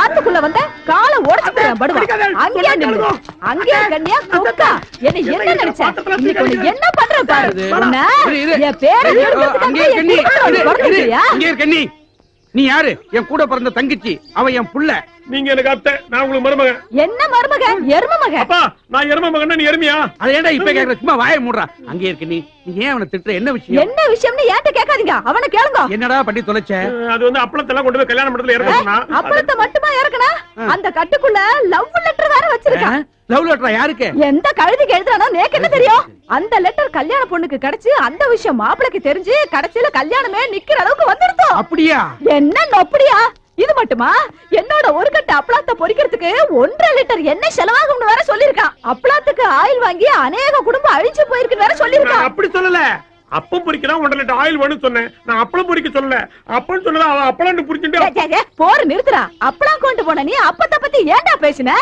ஆத்துக்குள்ள வந்த கால உடைச்சுட்டேன் படுவா. அங்கேயே நில்லு. அங்கேயே கண்ணியா கொக்கா. என்ன நினைச்ச? இன்னைக்கு உன்னை என்ன பண்ற பாரு. என் பேரை இங்கே கண்ணி. நீ யாரு? என் கூட பிறந்த தங்கச்சி. அவ என் புள்ள. நீங்க எனக்கு அத்தை, நான் உங்களுக்கு மருமகன். என்ன மருமகன்? எரும மகன். அப்பா, நான் எரும மகன், நீ எருமையா? அத ஏன்டா இப்ப கேக்குற? சும்மா வாயை மூடுறா. அங்கே இருக்கு நீ ஏன் அவனை திட்டுற? என்ன விஷயம்? என்ன விஷயம்னு ஏன்ட்ட கேட்காதீங்க, அவனை கேளுங்க. என்னடா பண்ணி தொலைச்ச? அது வந்து அப்பளத்தெல்லாம் கொண்டு போய் கல்யாண மண்டபத்துல இறக்க சொன்னா. அப்பளத்தை மட்டுமா இறக்கனா? அந்த கட்டுக்குள்ள லவ் லெட்டர் வேற வச்சிருக்கான். லவ் லெட்டரா? யாருக்கு? எந்த கழுதிக்கு எழுதுறானோ நேக்கு என்ன தெரியும்? அந்த லெட்டர் கல்யாண பொண்ணுக்கு கிடைச்சு அந்த விஷயம் மாப்பிளைக்கு தெரிஞ்சு கடைசியில கல்யாணமே நிக்கிற அளவுக்கு வந்துருதோ. அப்படியா? என்ன அப்படியா? இது மட்டுமா? என்னோட ஒரு கட்டு அப்பளத்தை பொரிக்கிறதுக்கு 1.5 லிட்டர் எண்ணெய் செலவாகும்னு வேற சொல்லிருக்கான். அப்பளத்துக்கு ஆயில் வாங்கி அநேக குடும்பம் அழிஞ்சு போயிருக்கு வேற சொல்லிருக்கான். அப்படி சொல்லல. அப்பம் பொரிக்கலாம் 1.5 லிட்டர் ஆயில் வேணும்னு சொன்னேன். நான் அப்பளம் பொரிக்க சொல்லல. அப்பன்னு சொன்னதா அவ அப்பளம் புடிச்சிட்டு போற நிறுத்துறா. அப்பளம் கொண்டு போன நீ அப்பத்தை பத்தி ஏன்டா பேசின?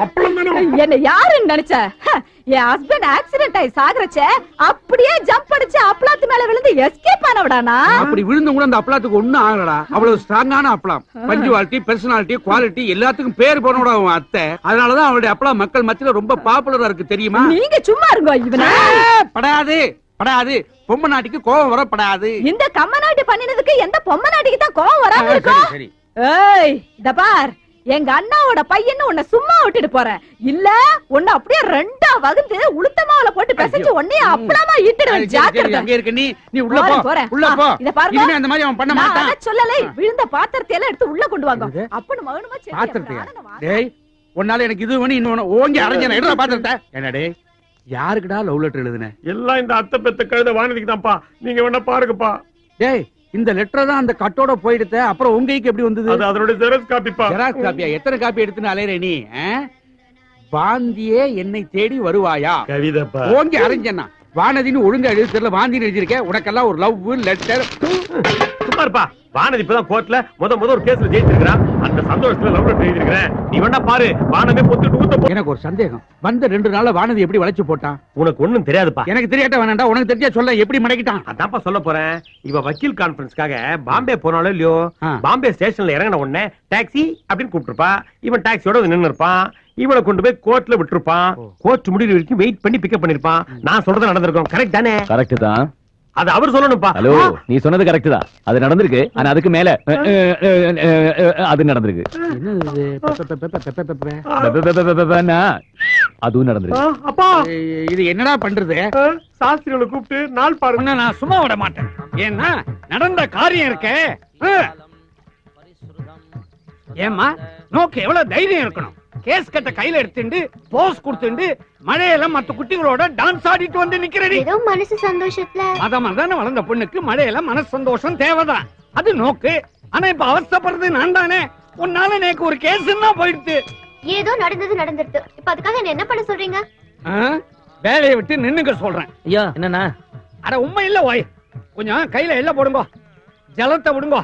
அப்பளம் தானே. என்ன யாருன்னு நினைச்ச? என் ஹஸ்பண்ட் ஆக்சிடென்ட் ஆயி சாகறச்ச அப்படியே ஜம்ப் அடிச்சு அப்பளத்து மேல விழுந்து எஸ்கேப் ஆனவடானா? அப்படி விழுந்து கூட அந்த அப்பளத்துக்கு ஒண்ணும் ஆகலடா. அவ்வளவு ஸ்ட்ராங்கான அப்பளம். பஞ்சுவாலிட்டி, பர்சனாலிட்டி, குவாலிட்டி எல்லாத்துக்கும் பேர் போனோட அவன் அத்தை. அதனாலதான் அவருடைய அப்பளம் மக்கள் மத்தியில ரொம்ப பாப்புலரா இருக்கு தெரியுமா? நீங்க சும்மா இருங்க. இவன படாது படாது. பொம்மை நாட்டிக்கு கோவம் வரப்படாது. இந்த கம்ம நாட்டி பண்ணினதுக்கு எந்த பொம்மை நாட்டிக்கு தான் கோவம் வராம இருக்கும்? சரி. ஏய் இத பார், எங்க அண்ணாவோட பையன்னு உன்னை சும்மா விட்டுட்டு போறேன். இல்ல உன்னை அப்படியே 2ஆ வகுந்து உளுத்தமாவுல போட்டு பிசைஞ்சு உன்னைய அப்பளமா ஈட்டுடுவேன். ஜாக்கிரதை. அங்க இருக்க நீ உள்ள போ. உள்ள போ. இத பாருங்க. இனிமே அந்த மாதிரி அவன் பண்ண மாட்டான். நான் சொல்லலை. விழுந்த பாத்திரத்தை எல்லாம் எடுத்து உள்ள கொண்டு வாங்க. அப்பன்னு மகனுமா சரி. பாத்திரத்தையா? டேய் உன்னால எனக்கு இது வேணும் இன்னொன்னு ஓங்கி அரைஞ்சன. எடுடா பாத்திரத்தை. என்னடே யாருக்குடா லவ் லெட்டர் எழுதுன? எல்லாம் இந்த அத்தை பெத்த கழுத வானதிக்கு தான்ப்பா. நீங்க வேணா பாருங்கப்பா. டேய் இந்த லெட்டர் தான் அந்த கட்டோட போயிடுத. அப்புறம் உங்க கைக்கு எப்படி வந்தது? அது அதோட ஜெராக்ஸ் காப்பிப்பா. ஜெராக்ஸ் காப்பியா? எத்தனை காப்பி எடுத்துன்னு அலையற நீ? வாந்தியே என்னை தேடி வருவாயா? கவிதைப்பா. ஓங்கி அரைஞ்சனா. வானதின்னு ஒழுங்கா எழுதி தெரியல. வாந்தின்னு எழுதிருக்க. உனக்கெல்லாம் ஒரு லவ் லெட்டர். சும்மா இருப்பா. வானதி இப்பதான் கோர்ட்ல முத ஒரு கேஸ்ல ஜெயிச்சிருக்கா. அந்த சந்தோஷத்துல லவ் லெட்டர் எழுதிருக்கேன். நீ வேணா பாரு. வானமே பொத்துட்டு ஊத்த. எனக்கு ஒரு சந்தேகம். வந்த 2 நாள்ல வானதி எப்படி வளைச்சு போட்டான்? உனக்கு ஒண்ணும் தெரியாதுப்பா. எனக்கு தெரியாட்ட வேணாண்டா. உனக்கு தெரிஞ்சா சொல்ல. எப்படி மடக்கிட்டான்? அதான்ப்பா சொல்ல போறேன். இவ வக்கீல் கான்ஃபரன்ஸ்க்காக பாம்பே போனாலும் இல்லையோ, பாம்பே ஸ்டேஷன்ல இறங்கின உடனே டாக்ஸி அப்படின்னு கூப்பிட்டுருப்பா. இவன் டாக்ஸியோட நின்று இருப்பான். இவனை கொண்டு போய் கோர்ட்ல விட்டுருப்பான். கோர்ட் முடிவு வரைக்கும் வெயிட் பண்ணி பிக்கப் பண்ணிருப்பான். நான் சொல்றது நடந்திருக்கும். கரெக்ட் தானே? கரெக்ட் தான். அது அவர் சொல்லணும்ப்பா. ஹலோ, நீ சொன்னது கரெக்ட் தான். அது நடந்திருக்கு. ஆனா அதுக்கு மேல அது நடந்திருக்கு. அதுவும் நடந்திருக்கு. அப்பா இது என்னடா பண்றது? சாஸ்திரிகளை கூப்பிட்டு நாள் பாருங்க. நான் சும்மா விட மாட்டேன். ஏன்னா நடந்த காரியம் இருக்க. ஏமா நோக்கு எவ்வளவு தைரியம் இருக்கணும்? கேஸ் கட்ட கையில எடுத்துட்டு போஸ் கொடுத்துட்டு மழையில மத்த குட்டிகளோட டான்ஸ் ஆடிட்டு வந்து நிக்கிறடி. ஏதோ மனசு சந்தோஷத்துல மதமதான வளர்ந்த பொண்ணுக்கு மழையில மனசு சந்தோஷம் தேவைதான். அது நோக்கு. ஆனா இப்ப அவசரப்படுறது நான் தானே. உன்னால எனக்கு ஒரு கேஸ்ன்னா போயிடுது. ஏதோ நடந்துருது. இப்ப அதுக்காக என்ன பண்ண சொல்றீங்க? வேலையை விட்டு நின்னுக்க சொல்றேன். ஐயா என்னன்னா? அட உண்மை இல்ல ஓய். கொஞ்சம் கையில எள்ள போடுங்க. ஜலத்தை விடுங்க.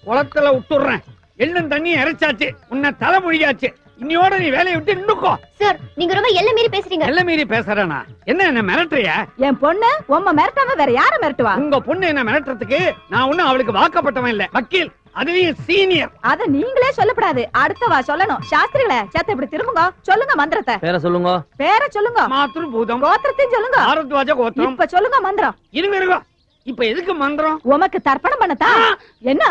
குளத்துல விட்டுடுறேன். எள்ளும் தண்ணி இறைச்சாச்சு. உன்னை தலை மொழியாச்சு. இன்னையோட நீ வேலையை விட்டு நின்னுக்கோ. சார், நீங்க ரொம்ப எல்லை மீறி பேசுறீங்க. எல்லை மீறி பேசுறேனா? என்ன மிரட்டுறியா? என் பொண்ணு உம்மை மிரட்டாம வேற யார மிரட்டுவா? உங்க பொண்ணு என்ன மிரட்டுறதுக்கு நான் ஒண்ணும் அவளுக்கு வாக்கப்பட்டவன் இல்ல. வக்கீல், அதுலயும் சீனியர். அத நீங்களே சொல்லப்படாது. அடுத்தவா சொல்லணும். சாஸ்திரிகளே, சேத்த இப்படி திரும்புங்க. சொல்லுங்க மந்திரத்தை. பேரை சொல்லுங்க. பேரை சொல்லுங்க. மாத்ரு பூதம். கோத்திரத்தையும் சொல்லுங்க. பாரத்வாஜ கோத்திரம். இப்ப சொல்லுங்க மந்திரம். இருங்க. இப்ப எதுக்கு மந்திரம்? உமக்கு தர்ப்பணம் பண்ணத்தா? என்ன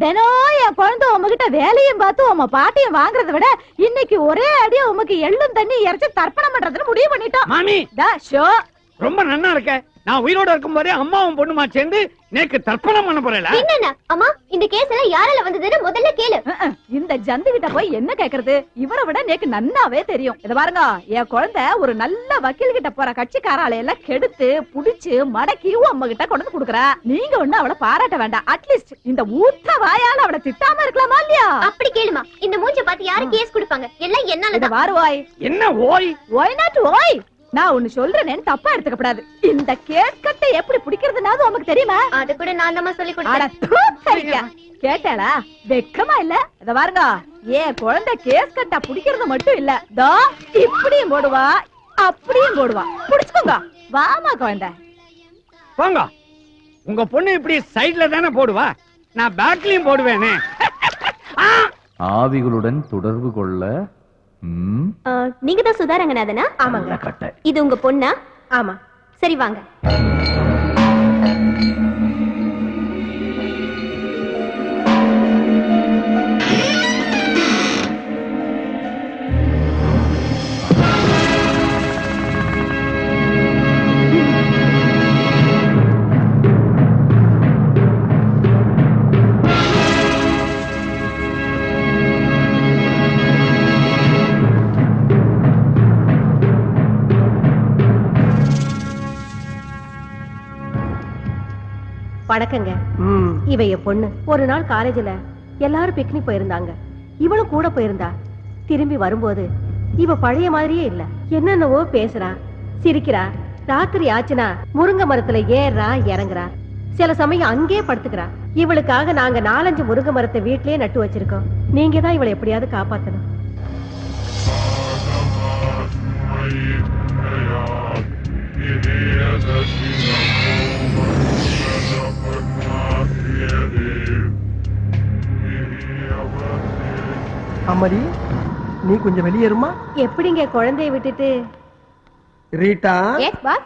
தினம் என் குழந்தை உமகிட்ட வேலையும் பார்த்து உம பாட்டியும் வாங்குறத விட இன்னைக்கு ஒரே அடியா உமக்கு எள்ளும் தண்ணி இறைச்சி தர்ப்பணம் பண்றதுன்னு முடிவு பண்ணிட்டோம். மாமி ஷோ ரொம்ப நன்னா இருக்க. நான் உயிரோட இருக்கும் போதே அம்மாவும் பொண்ணுமா சேர்ந்து நேக்கு தர்ப்பணம் பண்ண போறேல. என்னன்னா அம்மா, இந்த கேஸ் எல்லாம் யாரால வந்ததுன்னு முதல்ல கேளு. இந்த ஜந்து கிட்ட போய் என்ன கேக்குறது? இவரை விட நேக்கு நன்னாவே தெரியும். இத பாருங்க, என் குழந்தை ஒரு நல்ல வக்கீல் கிட்ட போற கட்சிக்காரால எல்லாம் கெடுத்து புடிச்சு மடக்கி அம்மா கிட்ட கொண்டு கொடுக்குறா. நீங்க ஒண்ணு அவளை பாராட்ட வேண்டாம். அட்லீஸ்ட் இந்த ஊத்த வாயால அவளை திட்டாம இருக்கலாமா இல்லையா? அப்படி கேளுமா. இந்த மூஞ்ச பார்த்து யாரு கேஸ் கொடுப்பாங்க? எல்லாம் என்னாலதான். வாருவாய். என்ன ஓய்? ஒய் நாட் ஓய். நான் ஒண்ணு சொல்றேன்னு தப்பா எடுத்துக்கப்படாது. இந்த கேஸ் கட்டை எப்படி பிடிக்கிறதுனாவது உனக்கு தெரியுமா? அது கூட நான் தான் சொல்லி கொடுத்தேன். கேட்டாளா? வெக்கமா இல்ல? இத பாருங்க, ஏன் குழந்தை கேஸ் கட்டா பிடிக்கிறது மட்டும் இல்ல, தோ இப்படியும் போடுவா அப்படியும் போடுவா. பிடிச்சுக்கோங்க. வாமா குழந்தை. போங்க. உங்க பொண்ணு இப்படி சைடுல தானே போடுவா. நான் பேக்லயும் போடுவேனே. ஆவிகளுடன் தொடர்பு கொள்ள நீங்க தான் சுதா ரங்கநாதனா? ஆமாங்க. கட்டை. இது உங்க பொண்ணா? ஆமா. சரி வாங்க. வணக்கங்க. இவ என் பொண்ணு. ஒரு நாள் காலேஜ்ல எல்லாரும் பிக்னிக் போயிருந்தாங்க. இவளும் கூட போயிருந்தா. திரும்பி வரும்போது இவ பழைய மாதிரியே இல்ல. என்னென்னவோ பேசுறா, சிரிக்கிறா. ராத்திரி ஆச்சுனா முருங்கை மரத்துல ஏறா இறங்குறா. சில சமயம் அங்கே படுத்துக்கிறா. இவளுக்காக நாங்க 4-5 முருங்கை மரத்தை வீட்லயே நட்டு வச்சிருக்கோம். நீங்க தான் இவளை எப்படியாவது காப்பாத்தணும். அம்மாடி, நீ கொஞ்சம் வெளியேறுமா? எப்படிங்க குழந்தைய விட்டுட்டு? Rita. Yes boss.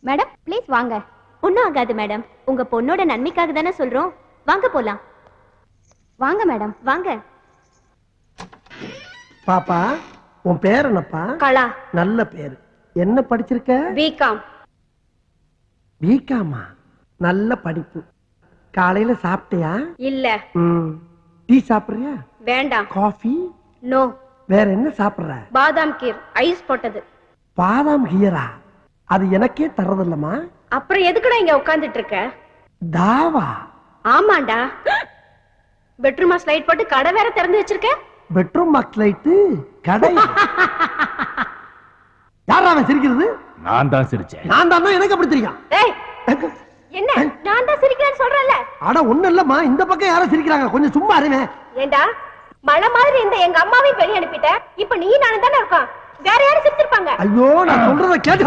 Madam please வாங்க. ஒண்ணும் ஆகாது மேடம். உங்க பொண்ணோட நன்மைக்காக தானே சொல்றோம். வாங்க போலாம். வாங்க மேடம் வாங்க. பாப்பா, உன் பேர் என்னப்பா? கலா. நல்ல பேரு. என்ன படிச்சிருக்க? பிகாம். பிகாமா? நல்ல படிப்பு. காலையில சாப்பிட்டியா? இல்ல. டீ சாப்பிடுறியா? வேண்டாம். காஃபி? நோ. வேற என்ன சாப்பிடுற? பாதாம் கீர் ஐஸ் போட்டது. பாதாம் கீரா? அது எனக்கே தரதில்லமா. அப்புறம் எதுக்குடா இங்க உட்கார்ந்துட்டு இருக்க? தாவா? ஆமாண்டா. பெட்ரூமா ஸ்லைட் போட்டு கடை வேற திறந்து வச்சிருக்க. பெட்ரூம் பாக்ஸ் லைட் கடை? யாரா அவன் சிரிக்கிறது? நான் தான் சிரிச்சேன். நான் தான். எனக்கு அப்படி தெரியும். ஏய் என்ன நான் தான் சிரிக்கிறேன்னு சொல்றேன்ல. அட ஒண்ணு இல்லம்மா, இந்த பக்கம் யாரும் சிரிக்கிறாங்க, கொஞ்சம் சும்மா இருங்க. ஏண்டா மழை மாதிரி இந்த எங்க அம்மாவையும் வெளிய அனுப்பிட்ட. இப்ப நீ நானும் தானே இருக்கோம். வேற யாரும் சிரிச்சிருப்பாங்க. ஐயோ, நான் சொல்றத கேட்டு.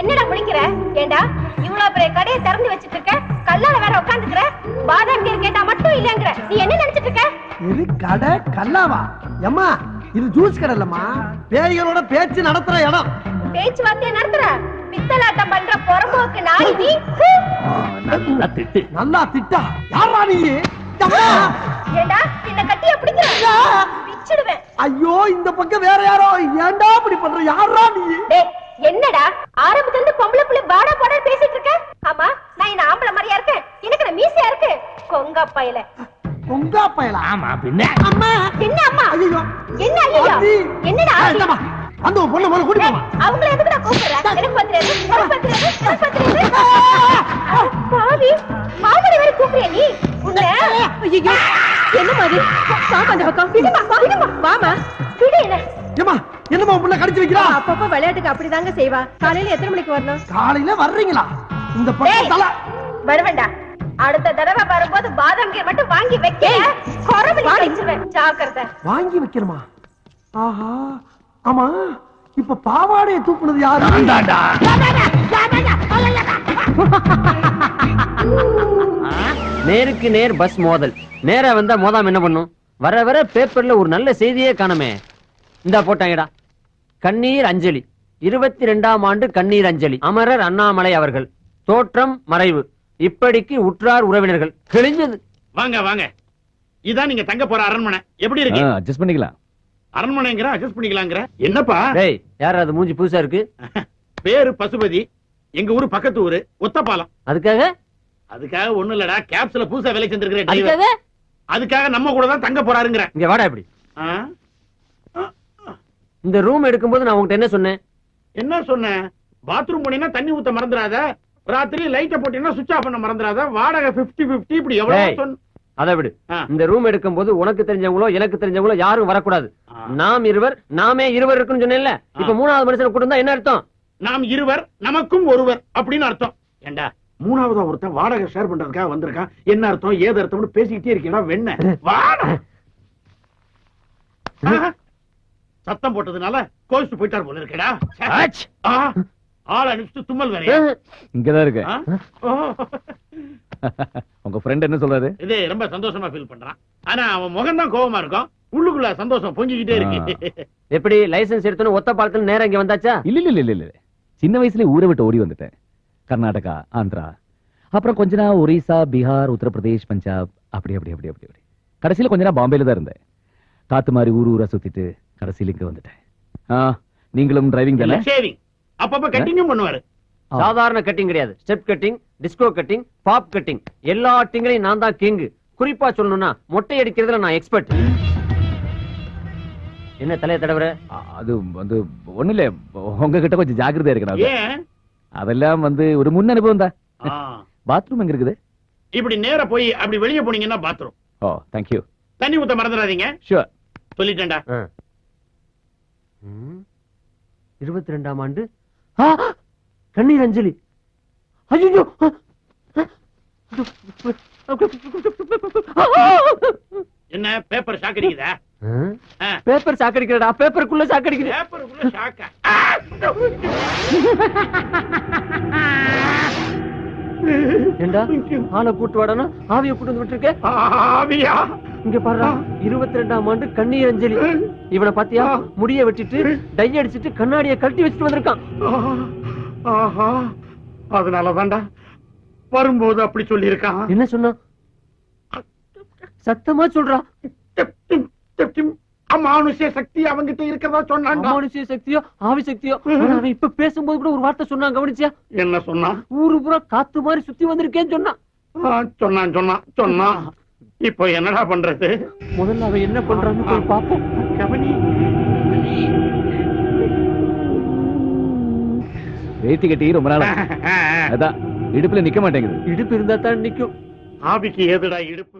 என்னடா முடிக்கிற? ஏண்டா இவ்வளவு பெரிய கடையை திறந்து வச்சிட்டு இருக்க. கல்லால வேற உட்கார்ந்துக்கிற. பாதாம் கீர் கேட்டா மட்டும் இல்லங்கற. நீ என்ன நினைச்சிட்டு இருக்க? இது கடை கல்லாவா? அம்மா, இது ஜூஸ் கடை இல்லம்மா. பேய்களோட பேச்சு நடத்துற இடம். பேச்சுவார்த்தை நடத்துற பித்தலாட்டம் பண்ற பொறம்போக்கு நாய் நீ. நல்லா திட்டு. நல்லா திட்டா? யாரா நீ? ஏண்டா என்ன கட்டிய பிடிக்கிற? பிச்சிடுவேன். ஐயோ, இந்த பக்கம் வேற யாரோ. ஏண்டா இப்படி பண்ற? யாரா நீ? டேய் என்னடா ஆரம்பத்துல இருந்து பொம்பளை புள்ள வாடா போடா பேசிட்டு இருக்க? ஆமா, நான் என்ன ஆம்பளை மாதிரியா இருக்கேன்? எனக்கு நான் மீசையா இருக்கு. கொங்கா பையல. கொங்கா பையல? ஆமா பின்ன. அம்மா. என்ன அம்மா? ஐயோ. என்ன ஐயோ? என்னடா ஆச்சு? அந்த பொண்ணு மேல கூட்டி போமா. அவங்கள எதுக்குடா கூப்பிடுற? எனக்கு பத்திரது. பாவி, மாமடி வேற கூப்பிடுற நீ. உன்னை ஐயோ என்ன மாதிரி? பாப்பா அந்த பக்கம். விடுமா வாமா. விடு என்ன. ஏமா, என்னமா புள்ள கடிச்சு வைக்கிறா? அப்பப்ப விளையாட்டுக்கு அப்படிதாங்க செய்வா. காலையில எத்தனை மணிக்கு வரணும்? காலையில வர்றீங்களா? இந்த பக்கம் தல வருவேண்டா. அடுத்த தடவை வரும்போது பாதாம் கீர் மட்டும் வாங்கி வைக்க. கொரமணி வச்சிருவேன். ஜாக்கிரதை. வாங்கி வைக்கணுமா? ஆஹா. ஆமா, இப்ப பாவாடையை தூக்குனது யாரு? நேருக்கு நேர் பஸ் மோதல். நேரா வந்தா மோதாம என்ன பண்ணும்? வர வர பேப்பர்ல ஒரு நல்ல செய்தியே காணுமே. இந்தா போட்டாங்கடா. கண்ணீர் அஞ்சலி. 22ஆம் ஆண்டு கண்ணீர் அஞ்சலி. அமரர் அண்ணாமலை அவர்கள். தோற்றம் மறைவு. இப்படிக்கு உற்றார் உறவினர்கள். கிழிஞ்சது. வாங்க வாங்க. இதான் நீங்க தங்க போற அரண்மனை. எப்படி இருக்கு? அட்ஜஸ்ட் பண்ணிக்கலாம். அரண்மனைங்கிற அட்ஜஸ்ட் பண்ணிக்கலாங்கிற என்னப்பா? டேய் யார் அது? மூஞ்சி புதுசா இருக்கு. பேரு பசுபதி. எங்க ஊரு பக்கத்து ஊரு ஒத்தப்பாலம். அதுக்காக ஒண்ணு இல்லடா, கேப்ஸ்ல புதுசா வேலை செஞ்சிருக்கிற அதுக்காக அதுக்காக நம்ம கூட தான் தங்க போறாருங்கிற. இங்க வாடா. இப்படி இந்த ரூம் எடுக்கும்போது நான் உங்ககிட்ட என்ன சொன்னேன்? என்ன சொன்னேன்? பாத்ரூம் போனீங்கன்னா தண்ணி ஊத்த மறந்துடாத. ராத்திரி லைட்ட போட்டீங்கன்னா சுவிட்ச் ஆஃப் பண்ண மறந்துடாத. வாடகை 50-50 இப்படி எவ்வளவு சொன்ன. அதை விடு. இந்த ரூம் எடுக்கும் போது உனக்கு தெரிஞ்சவங்களோ எனக்கு தெரிஞ்சவங்களோ யாரும் வரக்கூடாது. நாம் இருவர், நாமே இருவர் இருக்குன்னு சொன்னேன்ல. இப்ப 3வது மனுஷனை கூட்டிருந்தா என்ன அர்த்தம்? நாம் இருவர், நமக்கும் ஒருவர் அப்படின்னு அர்த்தம். ஏண்டா 3வது ஒருத்தன் வாடகை ஷேர் பண்றதுக்காக வந்திருக்கான். என்ன அர்த்தம் ஏது அர்த்தம்னு பேசிக்கிட்டே இருக்கீங்களா? வெண்ண வாடா. சத்தம் போட்டதுனால கோவிச்சு போயிட்டார் போல இருக்கடா. ஆள் அனுப்பிச்சு தும்மல் வேறையா இங்கதான் இருக்கு. ஆ? ஓ. உங்க ஃப்ரெண்ட் என்ன சொல்றாரு? இது ரொம்ப சந்தோஷமா ஃபீல் பண்றான். ஆனா அவன் முகம் தான் கோவமா இருக்கும், உள்ளுக்குள்ள சந்தோஷம் பொங்கிக்கிட்டே இருக்கு. எப்படி லைசென்ஸ் எடுத்தோன்னு ஒத்த பாலத்துல நேரா இங்க வந்தாச்சா? இல்ல இல்ல இல்ல இல்ல, சின்ன வயசுல ஊரை விட்டு ஓடி வந்துட்டேன். கர்நாடகா, ஆந்திரா, அப்புறம் கொஞ்ச நாள் ஒரிசா, பீகார், உத்தரப்பிரதேஷ், பஞ்சாப், அப்படி அப்படி அப்படி அப்படி அப்படி கடைசியில கொஞ்ச நாள் பாம்பேல தான் இருந்தேன். காத்து மாதிரி ஊரா சுத்திட்டு கடைசியில இங்க வந்துட்டேன். நீங்களும் டிரைவிங் தானே? ஷேவிங் அப்பப்ப கட்டிங்கும் பண்ணுவாரு. சாதாரண கட்டிங் கிடையாது, step cutting, disco cutting, bob cutting, எல்லா கட்டிங்லையும் நான் தான் கிங். குறிப்பா சொல்லணும்னா மொட்டை அடிக்கிறதுல நான் எக்ஸ்பர்ட். என்ன தலைய தடவுற? அது வந்து ஒண்ணு இல்ல, உங்ககிட்ட கொஞ்சம் ஜாக்கிரதையா இருக்கணும். ஏன்? அதெல்லாம் வந்து ஒரு முன் அனுபவம் தான். ஆ. பாத்ரூம் எங்க இருக்குது? இப்படி நேரா போய் அப்படி வெளிய போனீங்கன்னா பாத்ரூம். ஓ, தேங்க்யூ. தண்ணி ஊத்த மறந்துடாதீங்க. ஷூர். சொல்லிட்டேன்டா. 22ஆம் ஆண்டு கண்ணீர் அஞ்சலி. ஐயோ, என்ன பேப்பர் ஷாக் அடிக்குதா? பேப்பர் சாக்கடிக்கிறடா, பேப்பருக்குள்ள சாக்கடிக்குது. பேப்பருக்குள்ள ஷாக்கா? ஏண்டா ஆளை கூட்டு வாடனா ஆவிய கூட்டு வந்து விட்டுருக்க? ஆவியா? இங்க பாருடா, 22ஆம் ஆண்டு கண்ணீர் அஞ்சலி. இவனை பாத்தியா? முடிய வெட்டிட்டு டை அடிச்சிட்டு கண்ணாடியை கழட்டி வச்சுட்டு வந்திருக்கான். ஆஹா, அதனாலதான்டா வரும்போது அப்படி சொல்லி இருக்கான். என்ன சொன்னா? சத்தமா சொல்றா. அமானுஷ்ய சக்தி அவங்கிட்ட இருக்கிறதா சொன்னாங்க. அமானுஷ்ய சக்தியோ ஆவி சக்தியோ, ஆனா அவன் இப்ப பேசும்போது கூட ஒரு வார்த்தை சொன்னான், கவனிச்சியா? என்ன சொன்னா? ஊரு பூரா காத்து மாதிரி சுத்தி வந்திருக்கேன்னு சொன்னான். சொன்னான் சொன்னான் சொன்னான். இப்போ என்னடா பண்றது? முதல்ல அவன் என்ன பண்றான்னு போய் பாப்போம். கவனி. வேட்டி கட்டி ரொம்ப நாளா அதான் இடுப்புல நிக்க மாட்டேங்குது. இடுப்பு இருந்தா தான் நிக்கும். ஆவிக்கு ஏதுடா இடுப்பு?